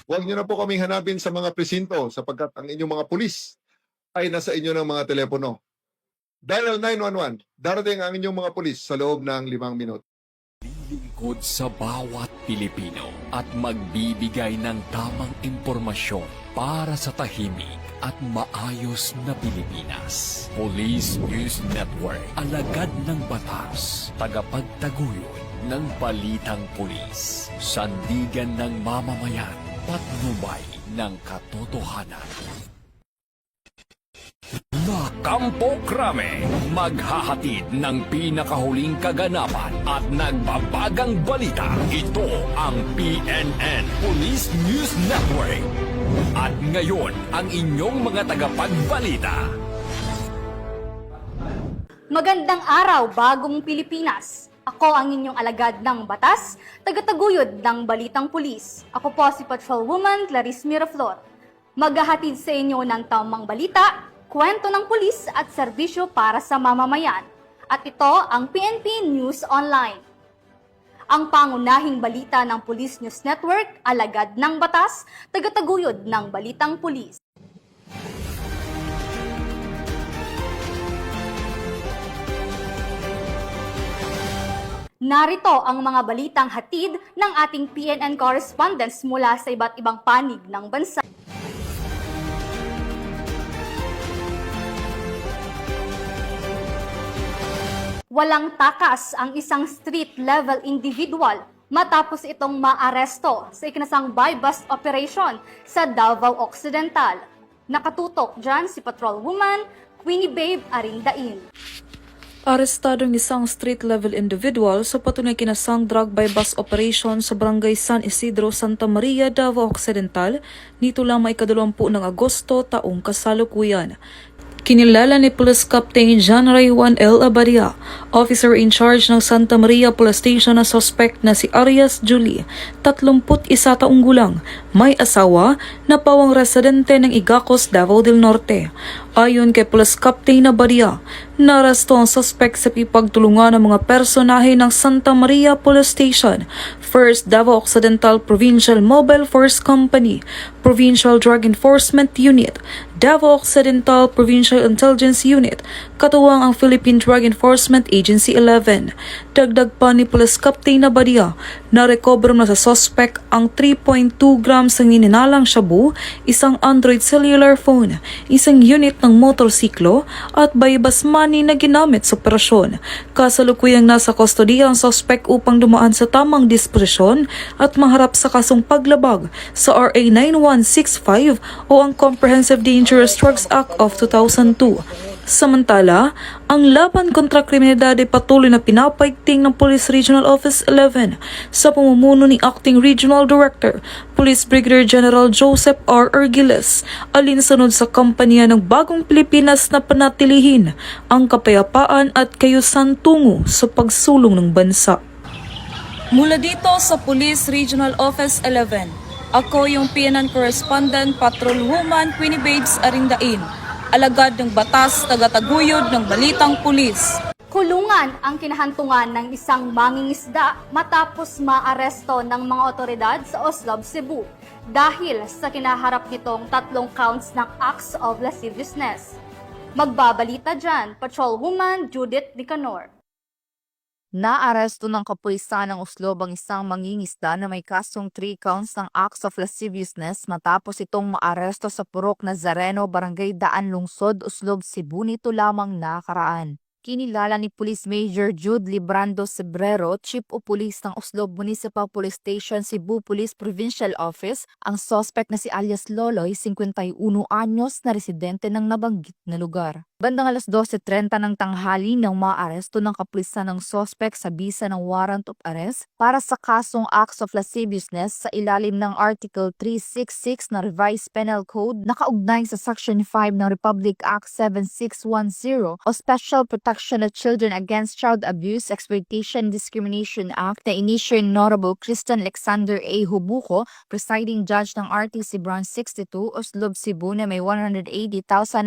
Huwag niyo na po kaming hanapin sa mga presinto sapagkat ang inyong mga pulis ay nasa inyo ng mga telepono. Dial 911, darating ang inyong mga pulis sa loob ng 5 minuto. Lingkod sa bawat Pilipino at magbibigay ng tamang impormasyon para sa tahimik at maayos na Pilipinas. Police News Network, alagad ng batas, tagapagtaguyod ng balitang pulis, sandigan ng mamamayan, patnubay ng katotohanan. La Campo Crame, maghahatid ng pinakahuling kaganapan at nagbabagang balita. Ito ang PNN Police News Network. At ngayon, ang inyong mga tagapagbalita. Magandang araw, bagong Pilipinas. Ako ang inyong alagad ng batas, tagataguyod ng balitang pulis. Ako po si Patrolwoman Clarice Miraflor. Maghahatid sa inyo ng tamang balita, kwento ng pulis at serbisyo para sa mamamayan. At ito ang PNP News Online. Ang pangunahing balita ng Police News Network, alagad ng batas, tagataguyod ng balitang pulis. Narito ang mga balitang hatid ng ating PNN correspondents mula sa iba't ibang panig ng bansa. Walang takas ang isang street-level individual matapos itong maaresto sa ikinasang buy-bust operation sa Davao Occidental. Nakatutok dyan si Patrolwoman Queenie Babe Arindain. Arestadong isang street-level individual sa patunay kinasang drug buy-bust operation sa barangay San Isidro, Santa Maria, Davao Occidental nito lamang ika-20 ng Agosto taong kasalukuyan. Kinilala ni Police Captain John Ray Juan L. Abadia, officer in charge ng Santa Maria Police Station na suspect na si Arias Julie, 31 taong gulang, may asawa na pawang residente ng Igacos, Davao del Norte. Ayon kay Police Captain Abadia, narasto ang suspect sa pipagtulungan ng mga personahe ng Santa Maria Police Station, 1st Davao Occidental Provincial Mobile Force Company, Provincial Drug Enforcement Unit, Davao Occidental Provincial Intelligence Unit, katuwang ang Philippine Drug Enforcement Agency 11. Dagdag pa ni Police Captain Abadia, na-recover na sa suspect ang 3.2 grams ng ininalang shabu, isang Android cellular phone, isang unit ng motorsiklo at buy-bust money na ginamit sa operasyon. Kasalukuyang nasa kustodiya ang suspect upang dumaan sa tamang disposisyon at maharap sa kasong paglabag sa RA 9165 o ang Comprehensive Dangerous Drugs Act of 2002. Samantala, ang laban kontra kriminalidad ay patuloy na pinapaigting ng Police Regional Office 11 sa pamumuno ni Acting Regional Director, Police Brigadier General Joseph R. Ergiles, alinsunod sa kampanya ng Bagong Pilipinas na panatilihin ang kapayapaan at kayusan tungo sa pagsulong ng bansa. Mula dito sa Police Regional Office 11, ako yung PNN Correspondent Patrolwoman Queenie Babes Arindain, alagad ng batas, tagataguyod ng balitang pulis. Kulungan ang kinahantungan ng isang mangingisda matapos maaresto ng mga otoridad sa Oslob, Cebu dahil sa kinaharap nitong 3 counts ng acts of lasciviousness. Magbabalita dyan, Patrolwoman Judith Nicanor. Naaresto ng kapulisan ng Oslob ang isang mangingisda na may kasong 3 counts ng acts of lasciviousness matapos itong maaresto sa Purok Nazareno, Barangay Daan, Lungsod, Oslob, Cebu nito lamang nakaraan. Kinilala ni Police Major Jude Librando Sebrero, Chief of Police ng Oslob Municipal Police Station, Cebu Police Provincial Office, ang suspect na si alias Loloy, 51 anyos na residente ng nabanggit na lugar. Bandang alas 12:30 ng tanghali nang maaresto ng kapulisan ng suspect sa bisa ng warrant of arrest para sa kasong acts of lasciviousness sa ilalim ng Article 366 na Revised Penal Code na kaugnay sa Section 5 ng Republic Act 7610 o Special Protection of Children Against Child Abuse, Exploitation, Discrimination Act na inisyo ni Honorable Christian Alexander A. Hubuco, presiding judge ng RTC Branch 62, Oslob, Cebu na may 180,000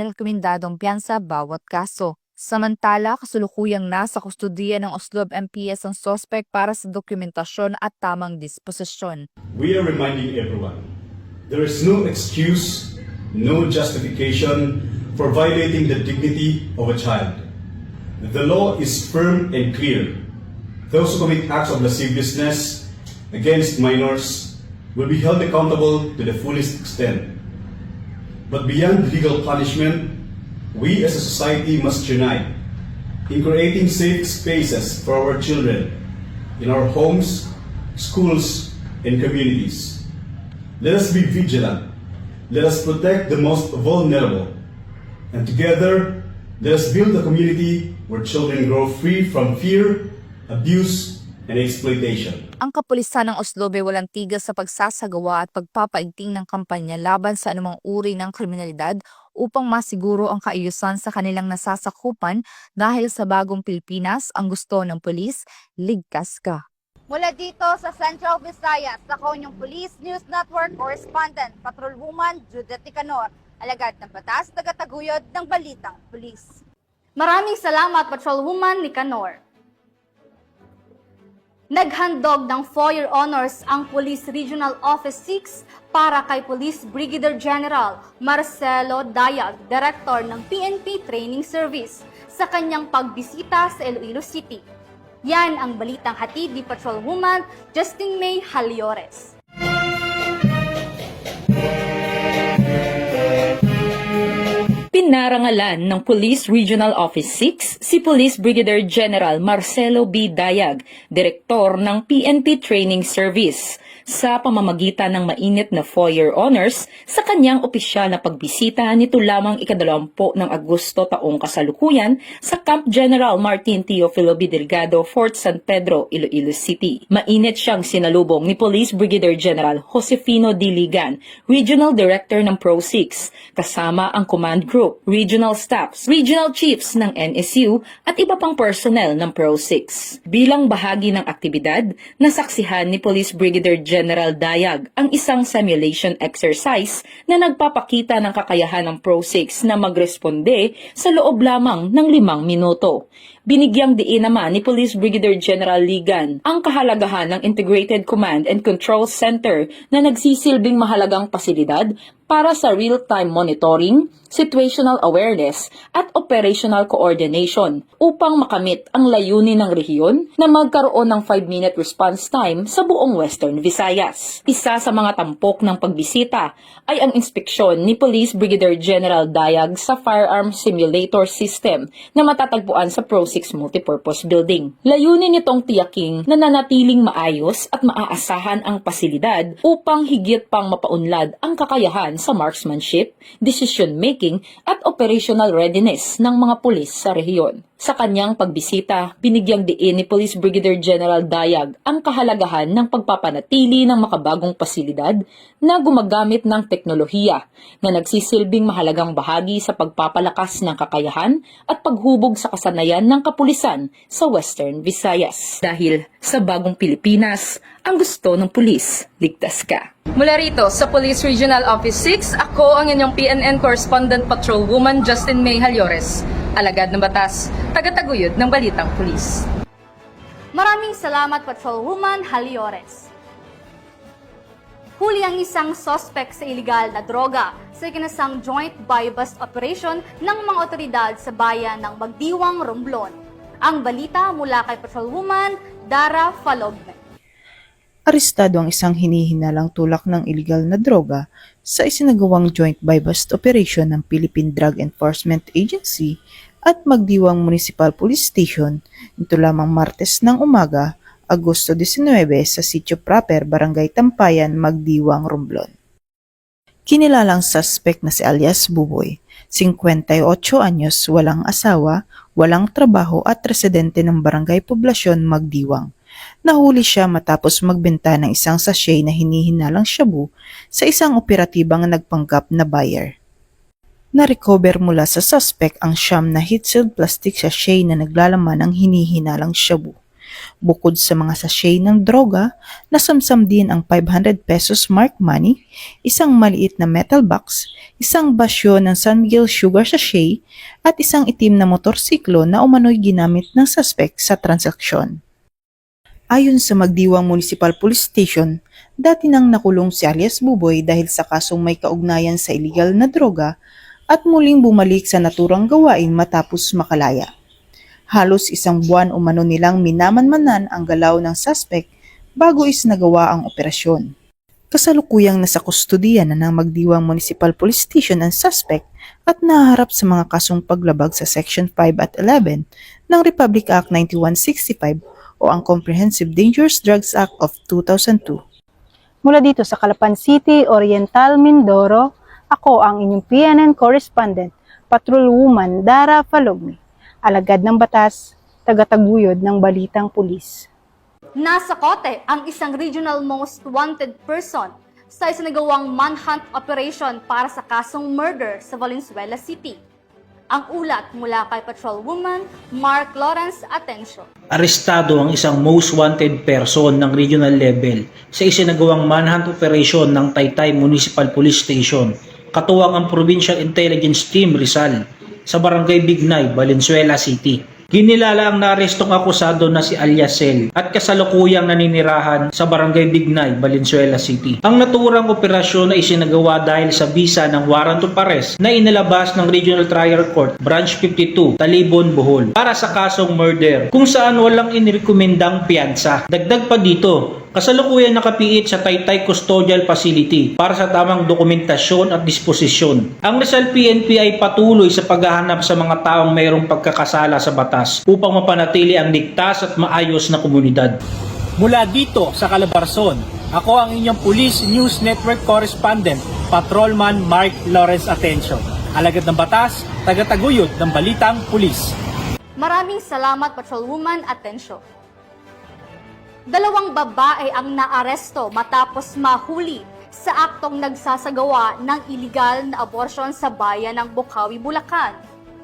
na rekomendadong piyansa bawat kaso. Samantala, kasulukuyang nasa kustudiya ng Oslob MPS ang sospek para sa dokumentasyon at tamang disposisyon. We are reminding everyone, there is no excuse, no justification for violating the dignity of a child. The law is firm and clear. Those who commit acts of lasciviousness against minors will be held accountable to the fullest extent. But beyond legal punishment, we as a society must unite in creating safe spaces for our children in our homes, schools, and communities. Let us be vigilant. Let us protect the most vulnerable. And together, let us build a community where children grow free from fear, abuse, and exploitation. Ang kapulisan ng Oslob ay walang tigil sa pagsasagawa at pagpapaigting ng kampanya laban sa anumang uri ng kriminalidad upang masiguro ang kaayusan sa kanilang nasasakupan dahil sa bagong Pilipinas, ang gusto ng pulis, ligtas ka. Mula dito sa Central Visayas, ako yung Police News Network Correspondent, Patrolwoman Judith Nicanor, alagad ng batas, tagataguyod ng Balitang Pulis. Maraming salamat, Patrolwoman Nicanor. Naghandog ng 4-year honors ang Police Regional Office 6 para kay Police Brigadier General Marcelo Dayag, Director ng PNP Training Service, sa kanyang pagbisita sa Iloilo City. Yan ang balitang hatid ni Patrolwoman Justin May Haliores. Pinarangalan ng Police Regional Office 6 si Police Brigadier General Marcelo B. Dayag, Direktor ng PNP Training Service, sa pamamagitan ng mainit na 4-year honors sa kanyang opisyal na pagbisita nito lamang ika-20 ng Agosto taong kasalukuyan sa Camp General Martin Teofilo B. Delgado, Fort San Pedro, Iloilo City. Mainit siyang sinalubong ni Police Brigadier General Josefino Diligan, Regional Director ng Pro 6, kasama ang Command Group, Regional Staffs, Regional Chiefs ng NSU at iba pang personnel ng Pro 6. Bilang bahagi ng aktibidad, nasaksihan ni Police Brigadier General Dayag ang isang simulation exercise na nagpapakita ng kakayahan ng Pro 6 na magresponde sa loob lamang ng 5 minuto. Binigyang diin naman ni Police Brigadier General Ligan ang kahalagahan ng Integrated Command and Control Center na nagsisilbing mahalagang pasilidad para sa real-time monitoring, situational awareness at operational coordination upang makamit ang layunin ng rehiyon na magkaroon ng 5-minute response time sa buong Western Visayas. Isa sa mga tampok ng pagbisita ay ang inspeksyon ni Police Brigadier General Dayag sa Firearm Simulator System na matatagpuan sa Pro 6 Multipurpose Building. Layunin nitong tiyaking na nanatiling maayos at maaasahan ang pasilidad upang higit pang mapaunlad ang kakayahan sa marksmanship, decision-making at operational readiness ng mga pulis sa rehiyon. Sa kanyang pagbisita, binigyang diin ni Police Brigadier General Dayag ang kahalagahan ng pagpapanatili ng makabagong pasilidad na gumagamit ng teknolohiya na nagsisilbing mahalagang bahagi sa pagpapalakas ng kakayahan at paghubog sa kasanayan ng kapulisan sa Western Visayas. Dahil sa bagong Pilipinas, ang gusto ng pulis, ligtas ka. Mula rito sa Police Regional Office 6, ako ang inyong PNN Correspondent Patrolwoman Justin May Haliores, alagad ng batas, tagataguyod ng Balitang Pulis. Maraming salamat, Patrolwoman Haliores. Huli ang isang suspect sa iligal na droga sa ikinasang joint buy-bust operation ng mga otoridad sa bayan ng Magdiwang, Romblon. Ang balita mula kay Patrolwoman Dara Falogme. Arestado ang isang hinihinalang tulak ng iligal na droga sa isinagawang joint buy-bust operation ng Philippine Drug Enforcement Agency at Magdiwang Municipal Police Station nito lamang Martes ng umaga, Agosto 19 sa Sitio Proper, Barangay Tampayan, Magdiwang, Romblon. Kinilalang suspect na si alias Buboy, 58 anyos, walang asawa, walang trabaho at residente ng Barangay Poblasyon, Magdiwang. Nahuli siya matapos magbenta ng isang sachet na hinihinalang shabu sa isang operatibang nagpanggap na buyer. Na-recover mula sa suspect ang siyam na heat-sealed plastic sachet na naglalaman ng hinihinalang shabu. Bukod sa mga sachet ng droga, nasamsam din ang 500 pesos marked money, isang maliit na metal box, isang basyo ng San Miguel sugar sachet, at isang itim na motorsiklo na umano'y ginamit ng suspect sa transaksyon. Ayon sa Magdiwang Municipal Police Station, dati nang nakulong si alias Buboy dahil sa kasong may kaugnayan sa iligal na droga at muling bumalik sa naturang gawain matapos makalaya. Halos isang buwan umano nilang minamanmanan ang galaw ng suspect bago isinagawa ang operasyon. Kasalukuyang nasa kustudiya na ng Magdiwang Municipal Police Station ang suspect at naharap sa mga kasong paglabag sa Section 5 at 11 ng Republic Act 9165 o ang Comprehensive Dangerous Drugs Act of 2002. Mula dito sa Calapan City, Oriental, Mindoro, ako ang inyong PNN correspondent, Patrolwoman Dara Falogmi, alagad ng batas, tagataguyod ng balitang pulis. Nasa kote ang isang regional most wanted person sa isinagawang manhunt operation para sa kasong murder sa Valenzuela City. Ang ulat mula kay Patrolwoman Mark Lawrence Atencio. Arestado ang isang most wanted person ng regional level sa isinagawang manhunt operation ng Taytay Municipal Police Station, katuwang ang Provincial Intelligence Team Rizal sa Barangay Bignay, Valenzuela City. Kinilala ang naarestong akusado na si alias Cel at kasalukuyang naninirahan sa Barangay Bignay, Valenzuela City. Ang naturang operasyon ay isinagawa dahil sa bisa ng warrant of arrest na inilabas ng Regional Trial Court Branch 52, Talibon, Bohol para sa kasong murder kung saan walang inirekomendang piyansa. Dagdag pa dito, kasalukuyan nakapiit sa Taytay Custodial Facility para sa tamang dokumentasyon at disposisyon. Ang Rizal PNP ay patuloy sa paghahanap sa mga taong mayroong pagkakasala sa batas upang mapanatili ang ligtas at maayos na komunidad. Mula dito sa Calabarzon, ako ang inyong Police News Network correspondent, Patrolman Mark Lawrence Atencio. Alagad ng batas, tagataguyod ng balitang pulis. Maraming salamat, Patrolwoman Atencio. Dalawang babae ang naaresto matapos mahuli sa aktong nagsasagawa ng iligal na abortion sa bayan ng Bocaue, Bulacan.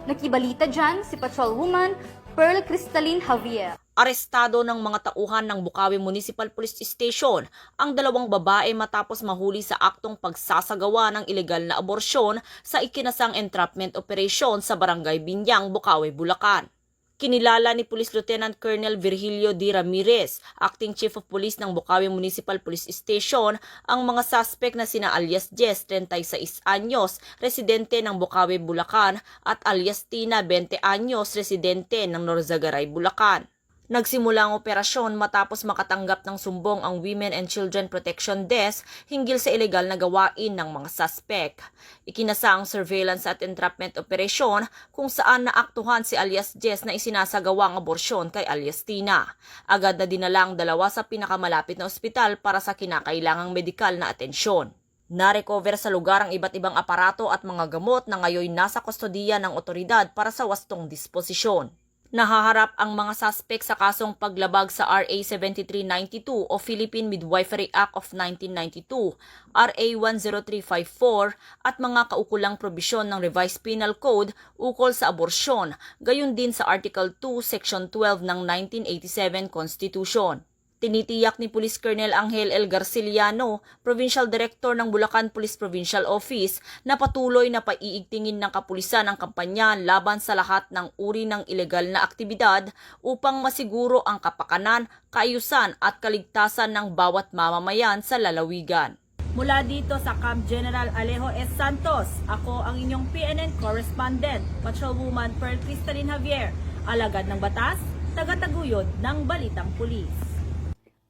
Nakibalita dyan si Patrolwoman Pearl Crystalline Javier. Arestado ng mga tauhan ng Bocaue Municipal Police Station ang dalawang babae matapos mahuli sa aktong pagsasagawa ng ilegal na aborsyon sa ikinasang entrapment operation sa Barangay Binyang, Bocaue, Bulacan. Kinilala ni Police Lieutenant Colonel Virgilio D. Ramirez, Acting Chief of Police ng Bocaue Municipal Police Station, ang mga suspect na sina alias Jess, 36 anyos, residente ng Bocaue, Bulacan, at alias Tina, 20 anyos, residente ng Norzagaray, Bulacan. Nagsimula ang operasyon matapos makatanggap ng sumbong ang Women and Children Protection Desk hinggil sa ilegal na gawain ng mga suspect. Ikinasa ang surveillance at entrapment operation kung saan naaktuhan si alias Jess na isinasagawa ang aborsyon kay alias Tina. Agad na dinala ang dalawa sa pinakamalapit na ospital para sa kinakailangang medikal na atensyon. Na-recover sa lugar ang iba't ibang aparato at mga gamot na ngayon nasa kustodiya ng otoridad para sa wastong disposisyon. Nahaharap ang mga suspect sa kasong paglabag sa RA 7392 o Philippine Midwifery Act of 1992, RA 10354 at mga kaukulang probisyon ng Revised Penal Code ukol sa aborsyon, gayon din sa Article 2, Section 12 ng 1987 Constitution. Tinitiyak ni Police Colonel Angel L. Garciliano, Provincial Director ng Bulacan Police Provincial Office, na patuloy na paiigtingin ng kapulisan ang kampanya laban sa lahat ng uri ng ilegal na aktibidad upang masiguro ang kapakanan, kaayusan at kaligtasan ng bawat mamamayan sa lalawigan. Mula dito sa Camp General Alejo S. Santos, ako ang inyong PNN correspondent, Patrolwoman Pearl Crystalline Javier, alagad ng batas, tagataguyod ng balitang pulis.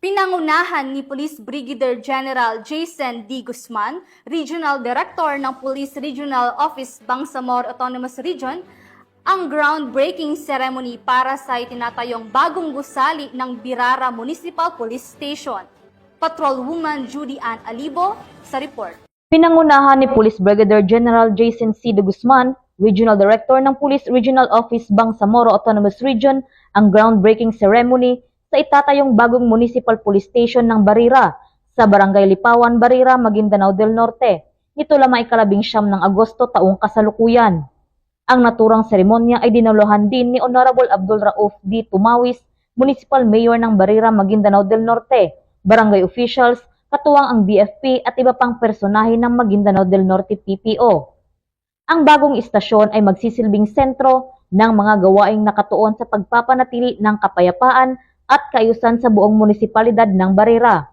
Pinangunahan ni Police Brigadier General Jason D. Guzman, Regional Director ng Police Regional Office Bangsamoro Autonomous Region, ang groundbreaking ceremony para sa itinatayong bagong gusali ng Birara Municipal Police Station. Patrolwoman Judy Ann Alibo sa report. Pinangunahan ni Police Brigadier General Jason C. D. Guzman, Regional Director ng Police Regional Office Bangsamoro Autonomous Region, ang groundbreaking ceremony sa itatayong bagong Municipal Police Station ng Barira sa Barangay Lipawan, Barira, Maguindanao del Norte. Nito lamang ika-19 ng Agosto taong kasalukuyan. Ang naturang seremonya ay dinalohan din ni Honorable Abdul Rauf D. Tumawis, Municipal Mayor ng Barira, Maguindanao del Norte, barangay officials, katuwang ang BFP at iba pang personahe ng Maguindanao del Norte PPO. Ang bagong istasyon ay magsisilbing sentro ng mga gawaing nakatuon sa pagpapanatili ng kapayapaan at kaayusan sa buong munisipalidad ng Barira.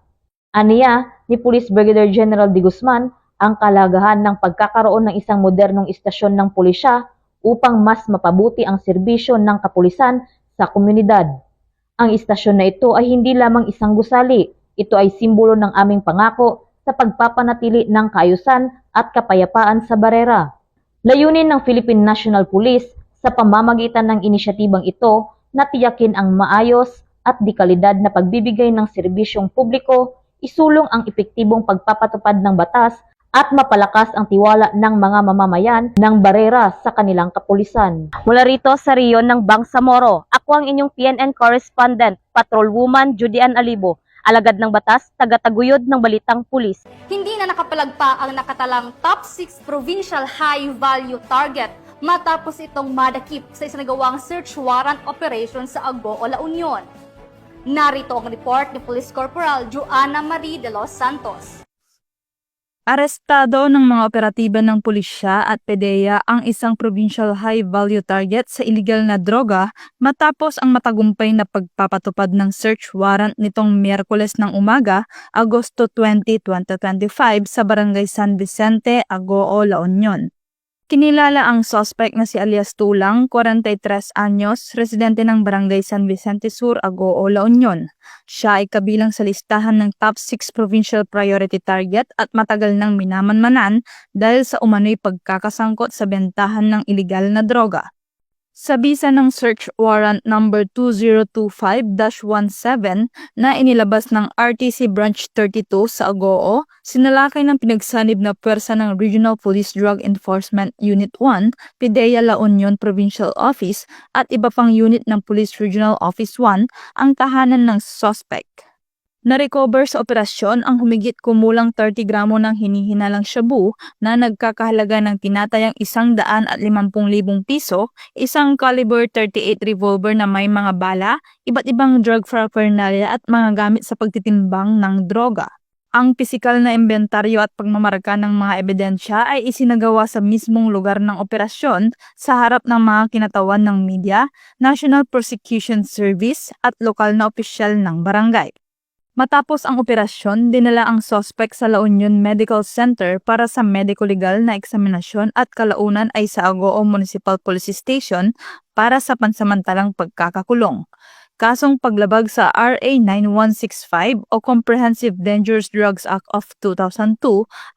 Aniya ni Police Brigadier General De Guzman ang kalagahan ng pagkakaroon ng isang modernong istasyon ng pulisya upang mas mapabuti ang serbisyo ng kapulisan sa komunidad. Ang istasyon na ito ay hindi lamang isang gusali, ito ay simbolo ng aming pangako sa pagpapanatili ng kaayusan at kapayapaan sa Barera. Layunin ng Philippine National Police sa pamamagitan ng inisyatibang ito na tiyakin ang maayos at dekalidad na pagbibigay ng serbisyong publiko, isulong ang epektibong pagpapatupad ng batas at mapalakas ang tiwala ng mga mamamayan ng Barera sa kanilang kapulisan. Mula rito sa riyon ng Bangsamoro, ako ang inyong PNN correspondent, Patrolwoman Judy Ann Alibo, alagad ng batas, tagataguyod ng Balitang Pulis. Hindi na nakapalagpa ang nakatalang top 6 provincial high-value target matapos itong madakip sa isinagawang search warrant operation sa Agoo, La Union. Narito ang report ni Police Corporal Joanna Marie de los Santos. Arestado ng mga operatiba ng pulisya at PDEA ang isang provincial high-value target sa illegal na droga matapos ang matagumpay na pagpapatupad ng search warrant nitong Miyerkules ng umaga, Agosto 20, 2025 sa Barangay San Vicente, Agoo, La Union. Kinilala ang suspect na si alias Tulang, 43 anyos, residente ng Barangay San Vicente Sur, Agoo, La Union. Siya ay kabilang sa listahan ng top 6 provincial priority target at matagal nang minamanmanan dahil sa umano'y pagkakasangkot sa bentahan ng iligal na droga. Sa bisa ng search warrant number 2025-17 na inilabas ng RTC Branch 32 sa Agoo, sinalakay ng pinagsanib na puwersa ng Regional Police Drug Enforcement Unit 1, PDEA La Union Provincial Office at iba pang unit ng Police Regional Office 1 ang tahanan ng suspect. Na-recover sa operasyon ang humigit kumulang 30 gramo ng hinihinalang shabu na nagkakahalaga ng tinatayang 150,000 piso, isang caliber 38 revolver na may mga bala, iba't ibang drug paraphernalia at mga gamit sa pagtitimbang ng droga. Ang pisikal na inventaryo at pagmamarka ng mga ebidensya ay isinagawa sa mismong lugar ng operasyon sa harap ng mga kinatawan ng media, National Prosecution Service at lokal na opisyal ng barangay. Matapos ang operasyon, dinala ang suspect sa La Union Medical Center para sa medico-legal na eksaminasyon at kalaunan ay sa Agoo Municipal Police Station para sa pansamantalang pagkakakulong. Kasong paglabag sa RA 9165 o Comprehensive Dangerous Drugs Act of 2002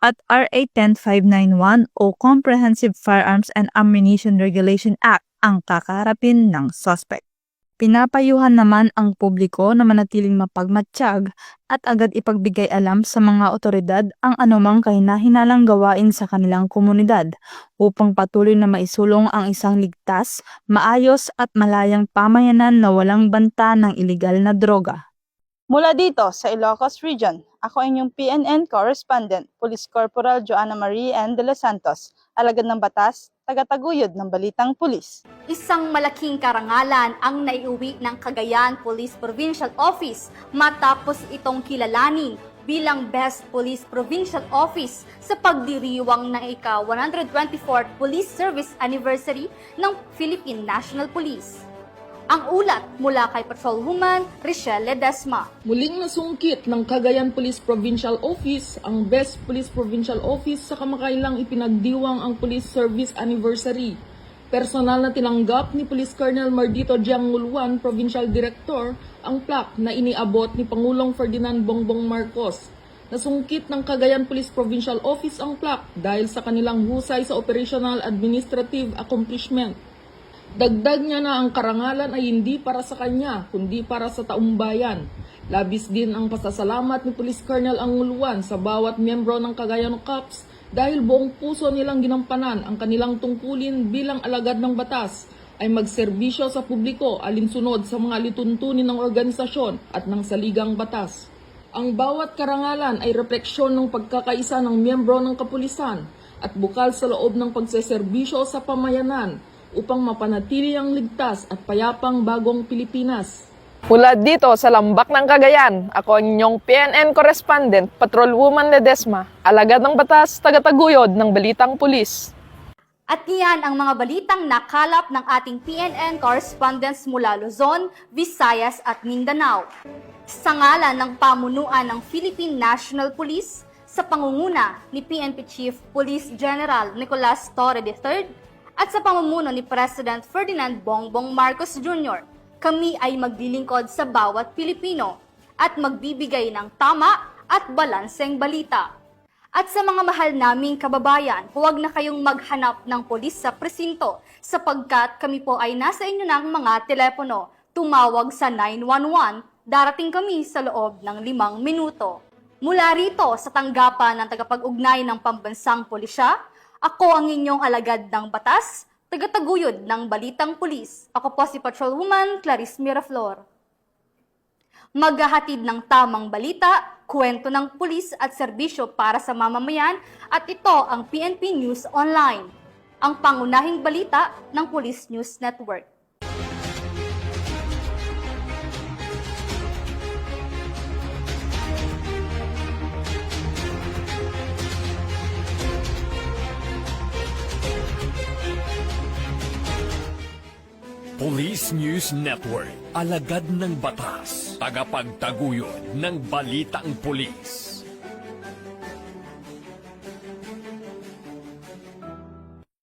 at RA 10591 o Comprehensive Firearms and Ammunition Regulation Act ang kakaharapin ng suspect. Pinapayuhan naman ang publiko na manatiling mapagmatsyag at agad ipagbigay alam sa mga otoridad ang anumang kahina-hinalang gawain sa kanilang komunidad upang patuloy na maisulong ang isang ligtas, maayos at malayang pamayanan na walang banta ng iligal na droga. Mula dito sa Ilocos Region, ako ang inyong PNN correspondent, Police Corporal Joanna Marie N. de los Santos, alagad ng batas, tagataguyod ng Balitang Pulis. Isang malaking karangalan ang naiuwi ng Cagayan Police Provincial Office matapos itong kilalanin bilang Best Police Provincial Office sa pagdiriwang ng ika-124th Police Service Anniversary ng Philippine National Police. Ang ulat mula kay Patrolwoman Richelle Ledesma. Muling nasungkit ng Cagayan Police Provincial Office ang Best Police Provincial Office sa kamakailang ipinagdiwang ang Police Service Anniversary. Personal na tinanggap ni Police Colonel Mardito Gianguluan, Provincial Director, ang plaque na iniabot ni Pangulong Ferdinand Bongbong Marcos. Nasungkit ng Cagayan Police Provincial Office ang plaque dahil sa kanilang husay sa operational administrative accomplishment. Dagdag niya na ang karangalan ay hindi para sa kanya, kundi para sa taong bayan. Labis din ang pasasalamat ni Police Colonel Anguluan sa bawat miyembro ng Cagayan Cops dahil buong puso nilang ginampanan ang kanilang tungkulin bilang alagad ng batas ay magserbisyo sa publiko alinsunod sa mga lituntunin ng organisasyon at ng saligang batas. Ang bawat karangalan ay refleksyon ng pagkakaisa ng miyembro ng kapulisan at bukal sa loob ng pagseserbisyo sa pamayanan upang mapanatili ang ligtas at payapang bagong Pilipinas. Mula dito sa Lambak ng Cagayan, ako ang inyong PNN correspondent, Patrolwoman Ledesma, alagad ng batas, tagataguyod ng Balitang Pulis. At iyan ang mga balitang nakalap ng ating PNN correspondents mula Luzon, Visayas at Mindanao. Sa ngalan ng pamunuan ng Philippine National Police, sa pangunguna ni PNP Chief Police General Nicolas Torre III at sa pamumuno ni President Ferdinand Bongbong Marcos Jr., kami ay maglilingkod sa bawat Pilipino at magbibigay ng tama at balanseng balita. At sa mga mahal naming kababayan, huwag na kayong maghanap ng pulis sa presinto sapagkat kami po ay nasa inyo ng mga telepono. Tumawag sa 911, darating kami sa loob ng 5 minuto. Mula rito sa tanggapan ng tagapag-ugnay ng pambansang pulisya, ako ang inyong alagad ng batas, tagataguyod ng Balitang Pulis. Ako po si Patrolwoman Clarice Miraflor. Maghahatid ng tamang balita, kwento ng pulis at serbisyo para sa mamamayan at ito ang PNP News Online, ang pangunahing balita ng Police News Network. Police News Network, alagad ng batas, tagapagtaguyod ng balitang pulis.